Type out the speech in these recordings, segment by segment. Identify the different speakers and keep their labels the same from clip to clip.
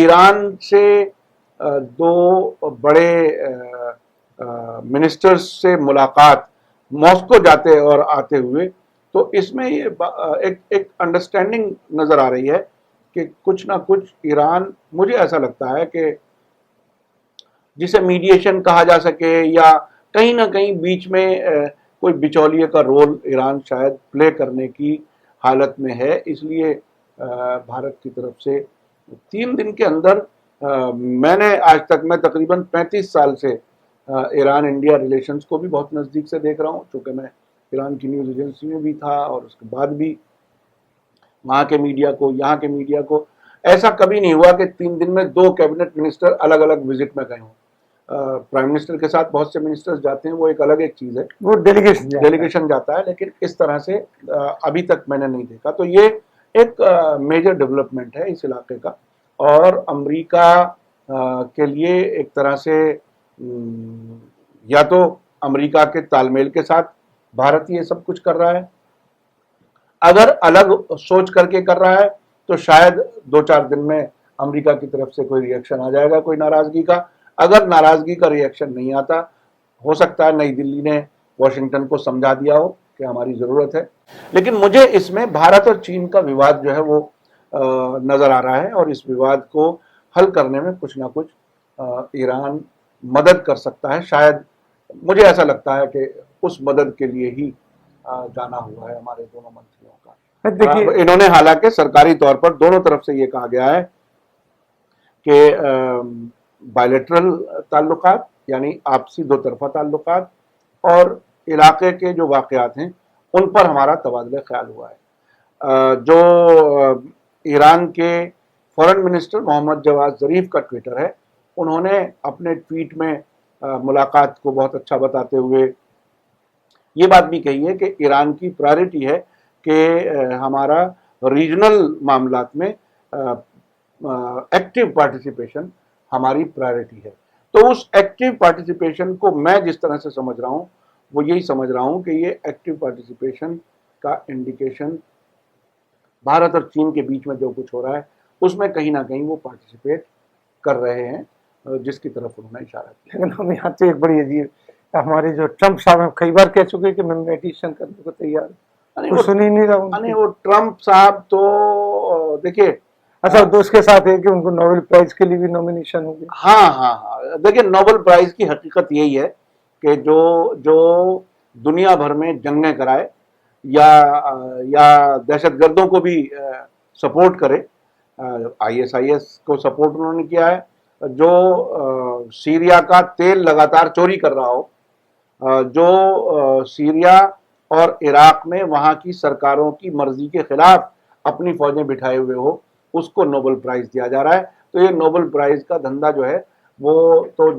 Speaker 1: ایران سے دو بڑے منسٹرز سے ملاقات ماسکو جاتے اور آتے ہوئے، تو اس میں یہ ایک انڈرسٹینڈنگ نظر آ رہی ہے کہ کچھ نہ کچھ ایران، مجھے ایسا لگتا ہے کہ جسے میڈیشن کہا جا سکے یا کہیں نہ کہیں بیچ میں کوئی بچولیے کا رول ایران شاید پلے کرنے کی حالت میں ہے. اس لیے بھارت کی طرف سے 3 دن کے اندر، میں نے آج تک، میں تقریباً 35 سال سے ایران انڈیا ریلیشنز کو بھی بہت نزدیک سے دیکھ رہا ہوں، چونکہ میں ایران کی نیوز ایجنسی میں بھی تھا اور اس کے بعد بھی وہاں کے میڈیا کو، یہاں کے میڈیا کو، ایسا کبھی نہیں ہوا کہ 3 دن میں 2 کیبنٹ منسٹر الگ الگ وزٹ میں گئے ہوں. پرائم منسٹر کے ساتھ بہت سے منسٹرز جاتے ہیں، وہ ایک الگ ایک چیز ہے،
Speaker 2: وہ
Speaker 1: ڈیلیگیشن جاتا ہے، لیکن اس طرح سے ابھی تک میں نے نہیں دیکھا. تو یہ ایک میجر ڈیولپمنٹ ہے اس علاقے کا، اور امریکہ کے لیے ایک طرح سے یا تو امریکہ کے تال میل کے ساتھ بھارت یہ سب کچھ کر رہا ہے، اگر الگ سوچ کر کے کر رہا ہے تو شاید 2-4 دن میں امریکہ کی طرف سے کوئی ری ایکشن آ جائے گا، کوئی ناراضگی کا. اگر ناراضگی کا ری ایکشن نہیں آتا، ہو سکتا ہے نئی دلی نے واشنگٹن کو سمجھا دیا ہو کہ ہماری ضرورت ہے. لیکن مجھے اس میں بھارت اور چین کا وواد جو ہے وہ نظر آ رہا ہے، اور اس وواد کو حل کرنے میں کچھ نہ کچھ ایران مدد کر سکتا ہے. شاید مجھے ایسا لگتا ہے کہ اس مدد کے لیے ہی جانا ہوا ہے ہمارے دونوں منتریوں کا.
Speaker 2: دیکھیے،
Speaker 1: انہوں نے، حالانکہ سرکاری طور پر دونوں طرف سے یہ کہا گیا ہے کہ بائلیٹرل تعلقات، یعنی آپسی 2 طرفہ تعلقات، اور علاقے کے جو واقعات ہیں ان پر ہمارا تبادلہ خیال ہوا ہے. جو ایران کے فورن منسٹر محمد جواد ظریف کا ٹویٹر ہے، انہوں نے اپنے ٹویٹ میں ملاقات کو بہت اچھا بتاتے ہوئے یہ بات بھی کہی ہے کہ ایران کی پرائرٹی ہے کہ ہمارا ریجنل معاملات میں ایکٹیو پارٹیسپیشن ہماری پرائرٹی ہے. تو اس ایکٹیو پارٹیسپیشن کو میں جس طرح سے سمجھ رہا ہوں، وہ یہی سمجھ رہا ہوں کہ یہ ایکٹیو پارٹیسپیشن کا انڈیکیشن بھارت اور چین کے بیچ میں جو کچھ ہو رہا ہے اس میں کہیں نہ کہیں وہ پارٹیسپیٹ کر رہے ہیں، جس کی طرف انہوں نے اشارہ کیا.
Speaker 2: لیکن ہم یہاں سے ایک بڑی عجیب، ہمارے جو ٹرمپ صاحب ہیں کئی بار کہہ چکے کہ میں میڈیشن کرنے کو تیار ہوں، کوئی سن ہی نہیں رہا ان کی.
Speaker 1: وہ ٹرمپ صاحب تو دیکھیے،
Speaker 2: اچھا، تو اس کے ساتھ ہے کہ ان کو نوبل پرائز کے لیے بھی نامینیشن ہوگی.
Speaker 1: ہاں دیکھیے، نوبل پرائز کی حقیقت یہی ہے کہ جو دنیا بھر میں جنگیں کرائے یا دہشت گردوں کو بھی سپورٹ کرے. ISIS کو سپورٹ انہوں نے کیا ہے. جو سیریا کا تیل لگاتار چوری کر رہا ہو، جو سیریا اور عراق میں وہاں کی سرکاروں کی مرضی کے خلاف اپنی فوجیں بٹھائے ہوئے ہو، اس کو نوبل پرائز دیا جا رہا ہے. تو یہ نوبل پرائز کا دھندا جو ہے وہ تو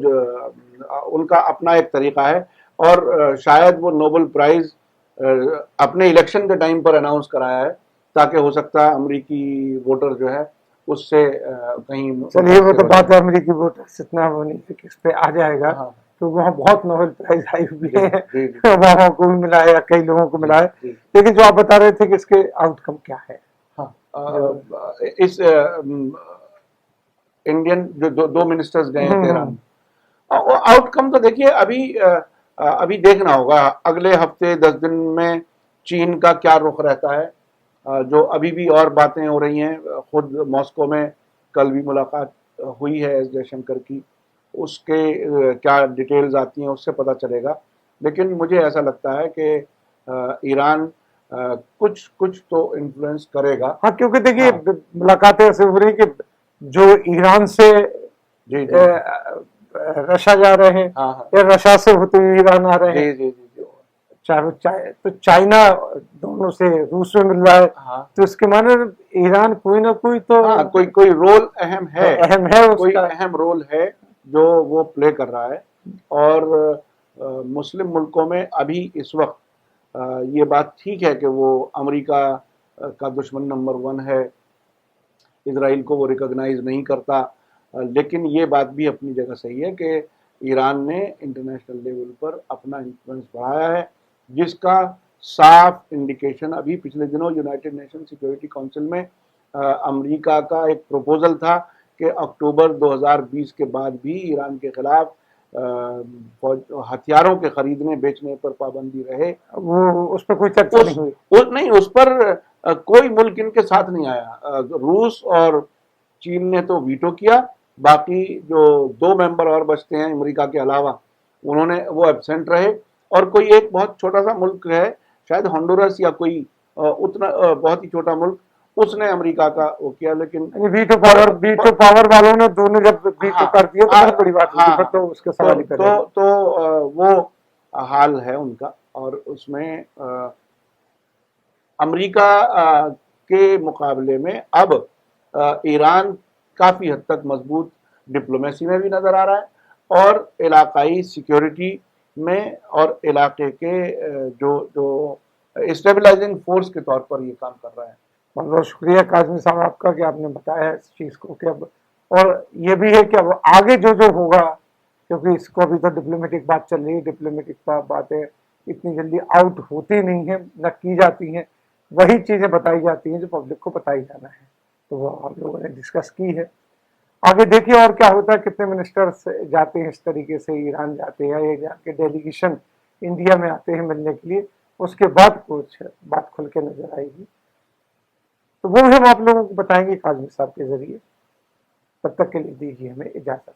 Speaker 1: ان کا اپنا ایک طریقہ ہے، اور شاید وہ نوبل پرائز اپنے الیکشن کے ٹائم پر اناؤنس کرایا ہے تاکہ ہو سکتا ہے امریکی ووٹر جو ہے اس سے کہیں.
Speaker 2: چلیے، وہ تو بات ہے، امریکی ووٹر اتنا وہ نہیں کہ اس پہ آ جائے گا. تو وہاں بہت نوبل پرائز آئی ہوئی ہے، وہاں کو بھی ملا ہے، کئی لوگوں کو ملا ہے. لیکن جو آپ بتا رہے تھے کہ اس کے آؤٹ کم کیا ہے؟
Speaker 1: اس انڈین جو 2 منسٹرز گئے ہیں تہران، آؤٹ کم تو دیکھیے ابھی دیکھنا ہوگا اگلے ہفتے 10 دن میں چین کا کیا رخ رہتا ہے. جو ابھی بھی اور باتیں ہو رہی ہیں، خود ماسکو میں کل بھی ملاقات ہوئی ہے ایس جے شنکر کی، اس کے کیا ڈیٹیلز آتی ہیں اس سے پتہ چلے گا. لیکن مجھے ایسا لگتا ہے کہ ایران کچھ تو انفلوئنس کرے گا.
Speaker 2: ہاں، کیونکہ دیکھیے ملاقاتیں ایسے ہو رہی کہ جو ایران سے رشا جا رہے ہیں یا رشا سے ہوتے ہوئے ایران آ رہے ہیں، تو چائنا دونوں سے روس میں مل رہا ہے. تو اس کے معنی ایران کوئی نہ کوئی تو
Speaker 1: کوئی رول اہم ہے، کوئی
Speaker 2: اس
Speaker 1: اہم رول ہے جو وہ پلے کر رہا ہے. اور مسلم ملکوں میں ابھی اس وقت یہ بات ٹھیک ہے کہ وہ امریکہ کا دشمن نمبر 1 ہے، اسرائیل کو وہ ریکگنائز نہیں کرتا. لیکن یہ بات بھی اپنی جگہ صحیح ہے کہ ایران نے انٹرنیشنل لیول پر اپنا انفلوئنس بڑھایا ہے، جس کا صاف انڈیکیشن ابھی پچھلے دنوں یونائٹڈ نیشن سیکیورٹی کونسل میں امریکہ کا ایک پروپوزل تھا کہ اکتوبر 2020 کے بعد بھی ایران کے خلاف ہتھیاروں کے خریدنے بیچنے پر پابندی رہے.
Speaker 2: وہ اس پہ کوئی چرچا نہیں ہوئی.
Speaker 1: نہیں، اس پر کوئی ملک ان کے ساتھ نہیں آیا. روس اور چین نے تو ویٹو کیا، باقی جو 2 ممبر اور بچتے ہیں امریکہ کے علاوہ انہوں نے وہ ایبسینٹ رہے. اور کوئی ایک بہت چھوٹا سا ملک ہے شاید ہونڈورس یا کوئی اتنا بہت ہی چھوٹا ملک، اس نے امریکہ کا وہ کیا. لیکن
Speaker 2: ویٹو پاور والوں نے دونوں جب ویٹو کر دیا تو بہت بڑی بات ہوئی، پھر تو اس کے سوال ہی کرے.
Speaker 1: تو وہ حال ہے ان کا. اور اس میں امریکہ کے مقابلے میں اب ایران کافی حد تک مضبوط ڈپلومیسی میں بھی نظر آ رہا ہے، اور علاقائی سیکیورٹی میں اور علاقے کے جو اسٹیبلائزنگ فورس کے طور پر یہ کام کر رہا ہے.
Speaker 2: بہت بہت شکریہ کاظمی صاحب آپ کا کہ آپ نے بتایا اس چیز کو کہ اب، اور یہ بھی ہے کہ اب آگے جو ہوگا، کیونکہ اس کو ابھی تو ڈپلومیٹک بات چل رہی ہے، ڈپلومیٹک باتیں اتنی جلدی آؤٹ ہوتی نہیں ہیں، نہ کی جاتی ہیں. وہی چیزیں بتائی جاتی ہیں جو پبلک کو بتائی جانا ہے. تو وہ ہم لوگوں نے ڈسکس کی ہے. آگے دیکھیے اور کیا ہوتا ہے، کتنے منسٹرز جاتے ہیں اس طریقے سے ایران جاتے ہیں، یا جا کے ڈیلیگیشن انڈیا میں آتے ہیں ملنے کے لیے. اس کے بعد کچھ بات کھل کے نظر آئے گی، تو وہ ہم آپ لوگوں کو بتائیں گے کاظمی صاحب کے ذریعے. تب تک کے لیے دیجیے ہمیں اجازت.